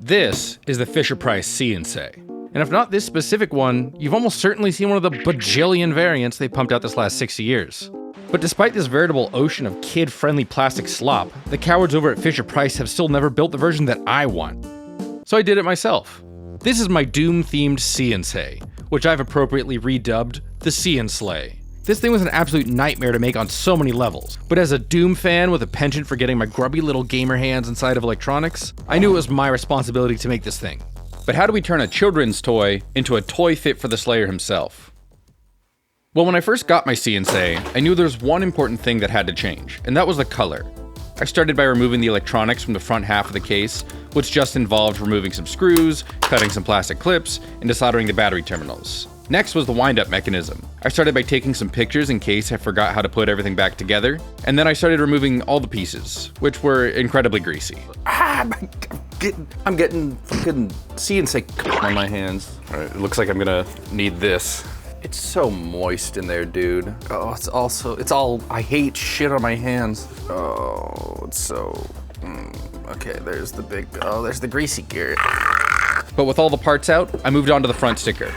This is the Fisher-Price See-N-Say. And if not this specific one, you've almost certainly seen one of the bajillion variants they pumped out this last 60 years. But despite this veritable ocean of kid-friendly plastic slop, the cowards over at Fisher-Price have still never built the version that I want. So I did it myself. This is my Doom-themed See-N-Say, which I've appropriately redubbed the See-N-Slay. This thing was an absolute nightmare to make on so many levels, but as a Doom fan with a penchant for getting my grubby little gamer hands inside of electronics, I knew it was my responsibility to make this thing. But how do we turn a children's toy into a toy fit for the Slayer himself? Well, when I first got my See-N-Say, I knew there was one important thing that had to change, and that was the color. I started by removing the electronics from the front half of the case, which just involved removing some screws, cutting some plastic clips, and desoldering the battery terminals. Next was the wind-up mechanism. I started by taking some pictures in case I forgot how to put everything back together, and then I started removing all the pieces, which were incredibly greasy. I'm getting fucking See-N-Say on my hands. All right, it looks like I'm gonna need this. It's so moist in there, dude. Oh, I hate shit on my hands. Oh, it's so, okay, there's the greasy gear. But with all the parts out, I moved on to the front sticker.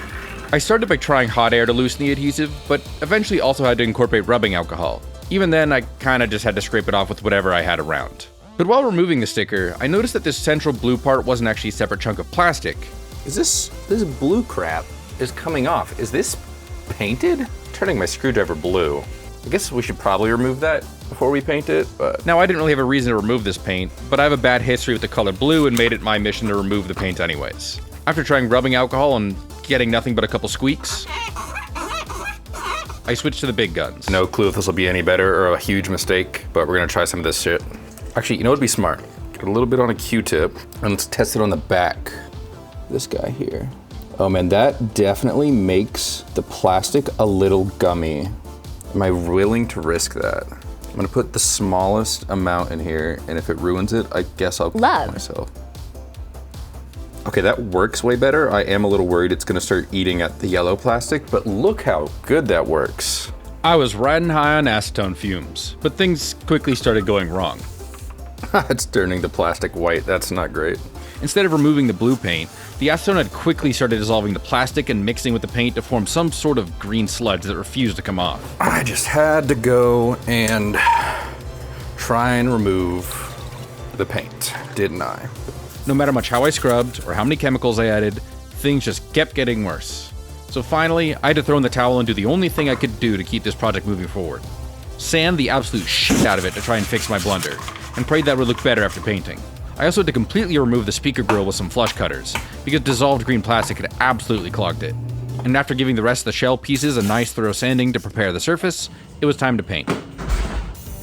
I started by trying hot air to loosen the adhesive, but eventually also had to incorporate rubbing alcohol. Even then, I kinda just had to scrape it off with whatever I had around. But while removing the sticker, I noticed that this central blue part wasn't actually a separate chunk of plastic. This blue crap is coming off. Is this painted? Turning my screwdriver blue. I guess we should probably remove that before we paint it, but... Now, I didn't really have a reason to remove this paint, but I have a bad history with the color blue and made it my mission to remove the paint anyways. After trying rubbing alcohol and getting nothing but a couple squeaks, I switched to the big guns. No clue if this will be any better or a huge mistake, but we're gonna try some of this shit. Actually, you know what'd be smart? Get a little bit on a Q-tip, and let's test it on the back. This guy here. Oh man, that definitely makes the plastic a little gummy. Am I willing to risk that? I'm gonna put the smallest amount in here, and if it ruins it, I guess I'll kill myself. Okay, that works way better. I am a little worried it's gonna start eating at the yellow plastic, but look how good that works. I was riding high on acetone fumes, but things quickly started going wrong. It's turning the plastic white, that's not great. Instead of removing the blue paint, the acetone had quickly started dissolving the plastic and mixing with the paint to form some sort of green sludge that refused to come off. I just had to go and try and remove the paint, didn't I? No matter much how I scrubbed or how many chemicals I added, things just kept getting worse. So finally, I had to throw in the towel and do the only thing I could do to keep this project moving forward. Sand the absolute shit out of it to try and fix my blunder, and prayed that would look better after painting. I also had to completely remove the speaker grill with some flush cutters, because dissolved green plastic had absolutely clogged it. And after giving the rest of the shell pieces a nice thorough sanding to prepare the surface, it was time to paint.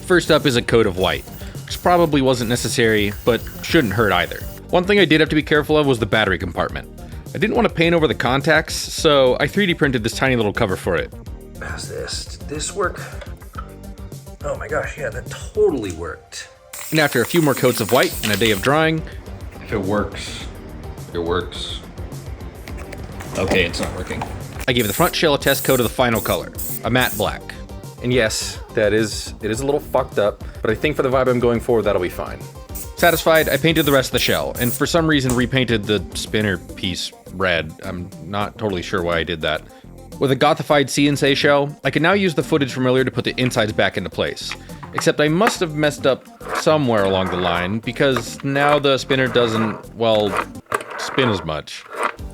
First up is a coat of white, which probably wasn't necessary, but shouldn't hurt either. One thing I did have to be careful of was the battery compartment. I didn't want to paint over the contacts, so I 3D printed this tiny little cover for it. How's this? Did this work? Oh my gosh, yeah, that totally worked. And after a few more coats of white and a day of drying, if it works, it works. Okay, it's not working. I gave the front shell a test coat of the final color, a matte black. And yes, it is a little fucked up, but I think for the vibe I'm going for, that'll be fine. Satisfied, I painted the rest of the shell, and for some reason repainted the spinner piece red. I'm not totally sure why I did that. With a gothified See-N-Say shell, I can now use the footage from earlier to put the insides back into place. Except I must have messed up somewhere along the line, because now the spinner doesn't, well, spin as much.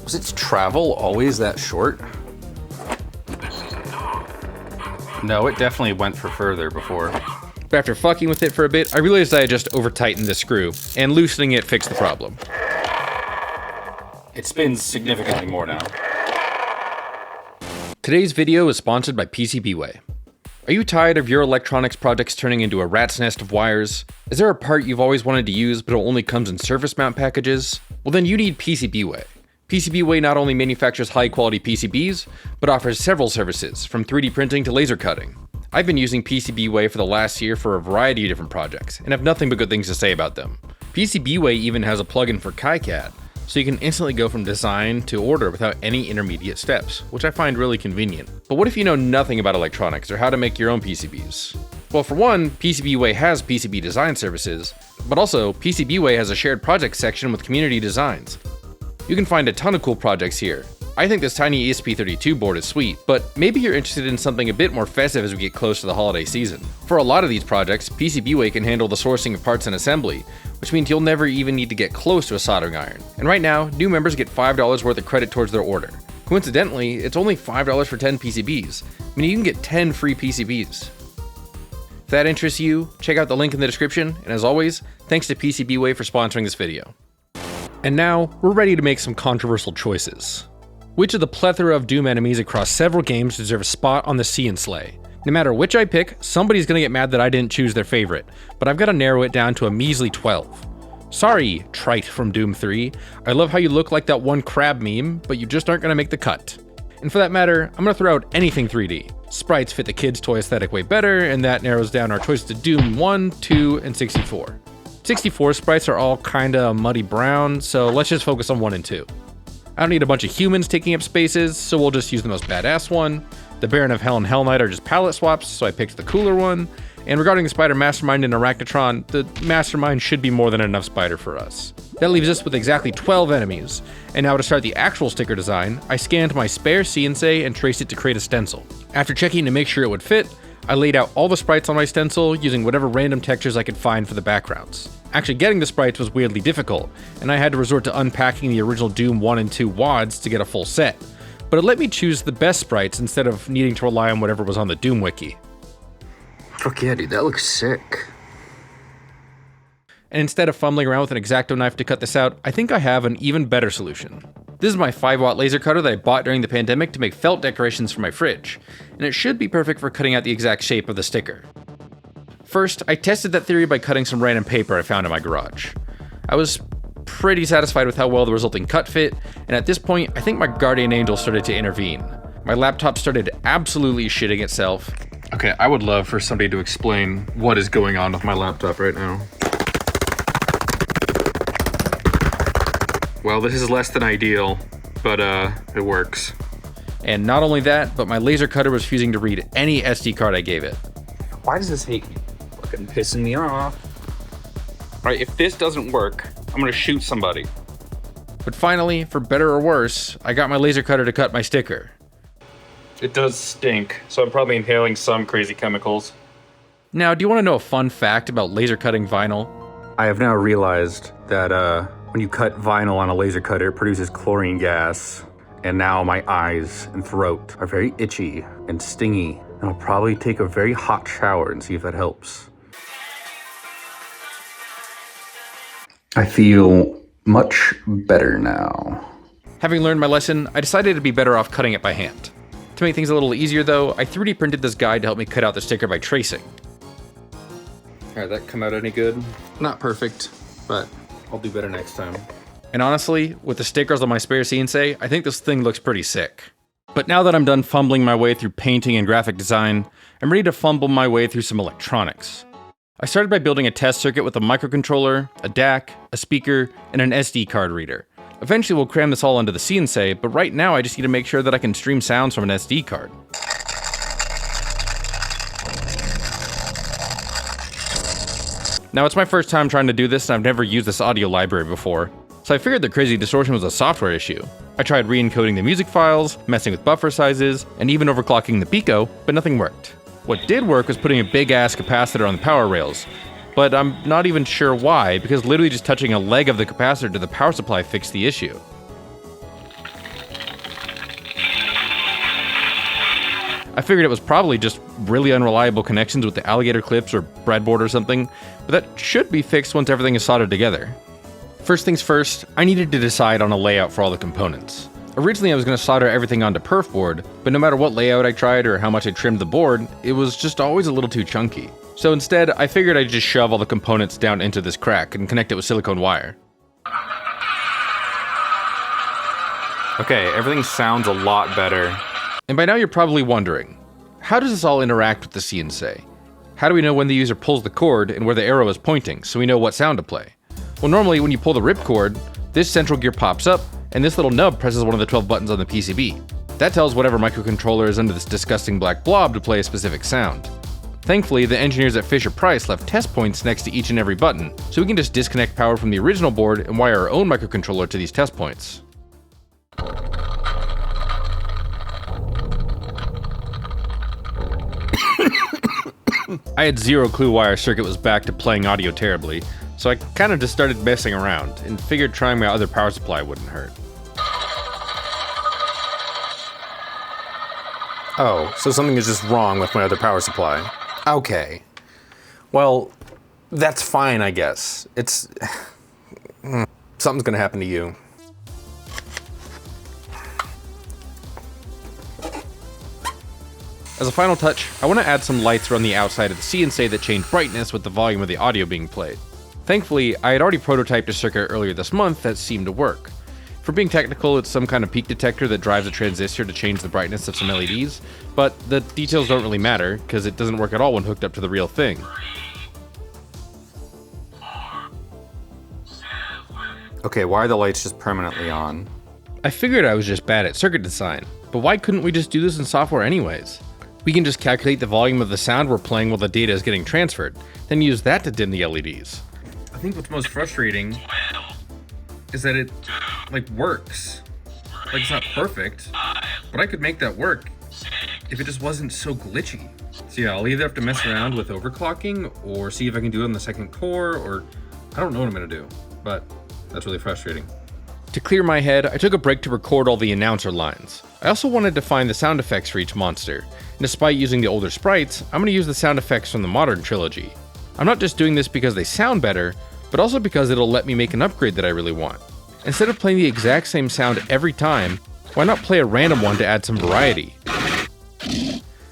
Was its travel always that short? No, it definitely went for further before. But after fucking with it for a bit, I realized I had just over-tightened the screw, and loosening it fixed the problem. It spins significantly more now. Today's video is sponsored by PCBWay. Are you tired of your electronics projects turning into a rat's nest of wires? Is there a part you've always wanted to use but it only comes in surface mount packages? Well, then you need PCBWay. PCBWay not only manufactures high-quality PCBs, but offers several services, from 3D printing to laser cutting. I've been using PCBWay for the last year for a variety of different projects, and have nothing but good things to say about them. PCBWay even has a plugin for KiCad, so you can instantly go from design to order without any intermediate steps, which I find really convenient. But what if you know nothing about electronics or how to make your own PCBs? Well, for one, PCBWay has PCB design services, but also PCBWay has a shared project section with community designs. You can find a ton of cool projects here. I think this tiny ESP32 board is sweet, but maybe you're interested in something a bit more festive as we get close to the holiday season. For a lot of these projects, PCBWay can handle the sourcing of parts and assembly, which means you'll never even need to get close to a soldering iron. And right now, new members get $5 worth of credit towards their order. Coincidentally, it's only $5 for 10 PCBs, meaning you can get 10 free PCBs. If that interests you, check out the link in the description, and as always, thanks to PCBWay for sponsoring this video. And now, we're ready to make some controversial choices. Which of the plethora of Doom enemies across several games deserve a spot on the See and Slay? No matter which I pick, somebody's gonna get mad that I didn't choose their favorite, but I've gotta narrow it down to a measly 12. Sorry, Trite from Doom 3, I love how you look like that one crab meme, but you just aren't gonna make the cut. And for that matter, I'm gonna throw out anything 3D. Sprites fit the kids' toy aesthetic way better, and that narrows down our choice to Doom 1, 2, and 64. 64 sprites are all kinda muddy brown, so let's just focus on 1 and 2. I don't need a bunch of humans taking up spaces, so we'll just use the most badass one. The Baron of Hell and Hell Knight are just palette swaps, so I picked the cooler one. And regarding the Spider Mastermind and Arachnotron, the Mastermind should be more than enough spider for us. That leaves us with exactly 12 enemies. And now to start the actual sticker design, I scanned my spare CNC and traced it to create a stencil. After checking to make sure it would fit, I laid out all the sprites on my stencil using whatever random textures I could find for the backgrounds. Actually getting the sprites was weirdly difficult, and I had to resort to unpacking the original Doom 1 and 2 WADs to get a full set. But it let me choose the best sprites instead of needing to rely on whatever was on the Doom wiki. Fuck yeah, dude, that looks sick. And instead of fumbling around with an X-Acto knife to cut this out, I think I have an even better solution. This is my 5-watt laser cutter that I bought during the pandemic to make felt decorations for my fridge, and it should be perfect for cutting out the exact shape of the sticker. First, I tested that theory by cutting some random paper I found in my garage. I was pretty satisfied with how well the resulting cut fit, and at this point, I think my guardian angel started to intervene. My laptop started absolutely shitting itself. Okay, I would love for somebody to explain what is going on with my laptop right now. Well, this is less than ideal, but it works. And not only that, but my laser cutter was refusing to read any SD card I gave it. Why does this hate me? Fucking pissing me off. Alright, if this doesn't work, I'm gonna shoot somebody. But finally, for better or worse, I got my laser cutter to cut my sticker. It does stink, so I'm probably inhaling some crazy chemicals. Now, do you want to know a fun fact about laser cutting vinyl? I have now realized that when you cut vinyl on a laser cutter, it produces chlorine gas. And now my eyes and throat are very itchy and stingy. And I'll probably take a very hot shower and see if that helps. I feel much better now. Having learned my lesson, I decided it'd be better off cutting it by hand. To make things a little easier though, I 3D printed this guide to help me cut out the sticker by tracing. Alright, that come out any good? Not perfect, but I'll do better next time. And honestly, with the stickers on my spare CNC, I think this thing looks pretty sick. But now that I'm done fumbling my way through painting and graphic design, I'm ready to fumble my way through some electronics. I started by building a test circuit with a microcontroller, a DAC, a speaker, and an SD card reader. Eventually we'll cram this all into the CNC, but right now I just need to make sure that I can stream sounds from an SD card. Now it's my first time trying to do this and I've never used this audio library before, so I figured the crazy distortion was a software issue. I tried re-encoding the music files, messing with buffer sizes, and even overclocking the Pico, but nothing worked. What did work was putting a big ass capacitor on the power rails, but I'm not even sure why, because literally just touching a leg of the capacitor to the power supply fixed the issue. I figured it was probably just really unreliable connections with the alligator clips or breadboard or something, but that should be fixed once everything is soldered together. First things first, I needed to decide on a layout for all the components. Originally I was going to solder everything onto perf board, but no matter what layout I tried or how much I trimmed the board, it was just always a little too chunky. So instead, I figured I'd just shove all the components down into this crack and connect it with silicone wire. Okay, everything sounds a lot better. And by now you're probably wondering, how does this all interact with the CNC? How do we know when the user pulls the cord and where the arrow is pointing so we know what sound to play? Well, normally when you pull the ripcord, this central gear pops up and this little nub presses one of the 12 buttons on the PCB. That tells whatever microcontroller is under this disgusting black blob to play a specific sound. Thankfully, the engineers at Fisher-Price left test points next to each and every button, so we can just disconnect power from the original board and wire our own microcontroller to these test points. I had zero clue why our circuit was back to playing audio terribly, so I kind of just started messing around and figured trying my other power supply wouldn't hurt. Oh, so something is just wrong with my other power supply. Okay. Well, that's fine, I guess. It's... something's gonna happen to you. As a final touch, I want to add some lights around the outside of the CNC that change brightness with the volume of the audio being played. Thankfully, I had already prototyped a circuit earlier this month that seemed to work. For being technical, it's some kind of peak detector that drives a transistor to change the brightness of some LEDs, but the details don't really matter, because it doesn't work at all when hooked up to the real thing. Okay, why are the lights just permanently on? I figured I was just bad at circuit design, but why couldn't we just do this in software anyways? We can just calculate the volume of the sound we're playing while the data is getting transferred, then use that to dim the LEDs. I think what's most frustrating is that it, works. It's not perfect, but I could make that work if it just wasn't so glitchy. So yeah, I'll either have to mess around with overclocking or see if I can do it on the second core, or I don't know what I'm gonna do, but that's really frustrating. To clear my head, I took a break to record all the announcer lines. I also wanted to find the sound effects for each monster, and despite using the older sprites, I'm going to use the sound effects from the modern trilogy. I'm not just doing this because they sound better, but also because it'll let me make an upgrade that I really want. Instead of playing the exact same sound every time, why not play a random one to add some variety?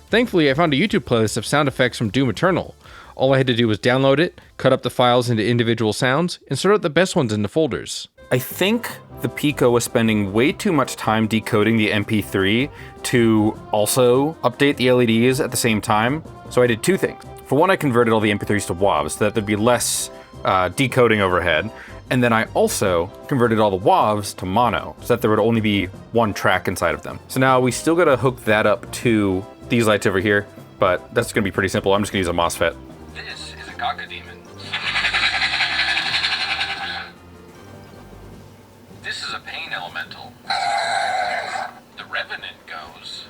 Thankfully, I found a YouTube playlist of sound effects from Doom Eternal. All I had to do was download it, cut up the files into individual sounds, and sort out the best ones into folders. I think the Pico was spending way too much time decoding the MP3 to also update the LEDs at the same time. So I did two things. For one, I converted all the MP3s to WAVs so that there'd be less decoding overhead. And then I also converted all the WAVs to mono so that there would only be one track inside of them. So now we still gotta hook that up to these lights over here, but that's gonna be pretty simple. I'm just gonna use a MOSFET. This is a cocodemon. This is a pain elemental. The Revenant goes.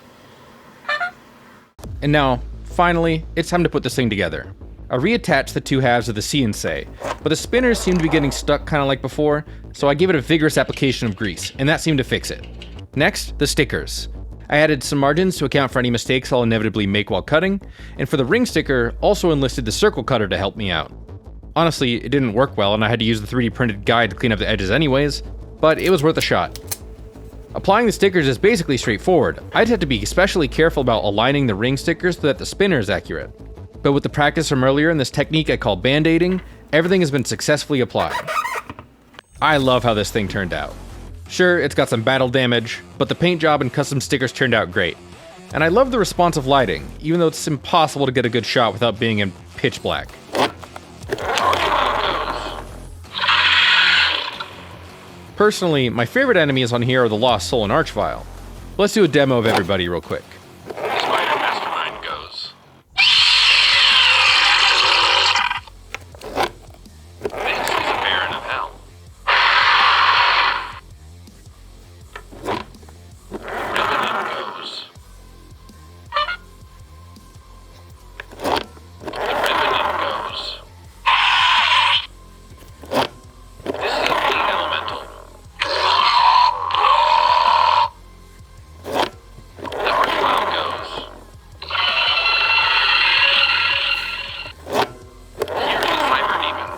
And now, finally, it's time to put this thing together. I reattached the two halves of the CNC, but the spinners seemed to be getting stuck kind of like before, so I gave it a vigorous application of grease, and that seemed to fix it. Next, the stickers. I added some margins to account for any mistakes I'll inevitably make while cutting, and for the ring sticker, also enlisted the circle cutter to help me out. Honestly, it didn't work well and I had to use the 3D printed guide to clean up the edges anyways, but it was worth a shot. Applying the stickers is basically straightforward. I'd have to be especially careful about aligning the ring stickers so that the spinner is accurate. But with the practice from earlier and this technique I call band-aiding, everything has been successfully applied. I love how this thing turned out. Sure, it's got some battle damage, but the paint job and custom stickers turned out great. And I love the responsive lighting, even though it's impossible to get a good shot without being in pitch black. Personally, my favorite enemies on here are the Lost Soul and Archvile. Let's do a demo of everybody real quick. Spider Mastermind goes. This is a Baron of Hell. Revenant goes. The Revenant goes. This is a Pain Elemental. The Archvile goes. Here is a Cyber Demon.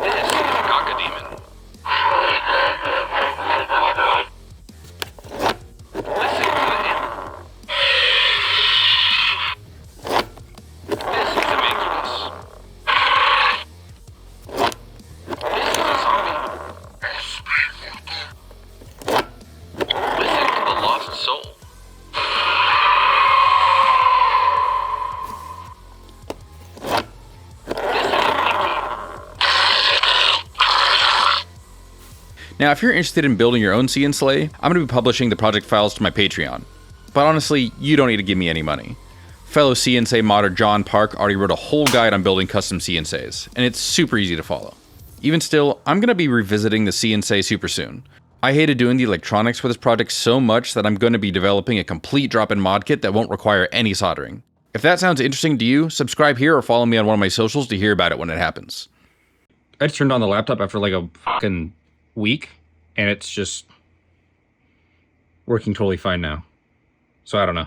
This is a Cocodemon. Listen to the hymn. This is a Mancubus. This is a zombie. Listen to the Lost Soul. This is a Pinky. Now, if you're interested in building your own CNC, I'm going to be publishing the project files to my Patreon. but honestly, you don't need to give me any money. Fellow CNC modder John Park already wrote a whole guide on building custom CNCs, and it's super easy to follow. Even still, I'm going to be revisiting the CNC super soon. I hated doing the electronics for this project so much that I'm going to be developing a complete drop-in mod kit that won't require any soldering. If that sounds interesting to you, subscribe here or follow me on one of my socials to hear about it when it happens. I just turned on the laptop after like a fucking week, and it's just working totally fine now. So I don't know.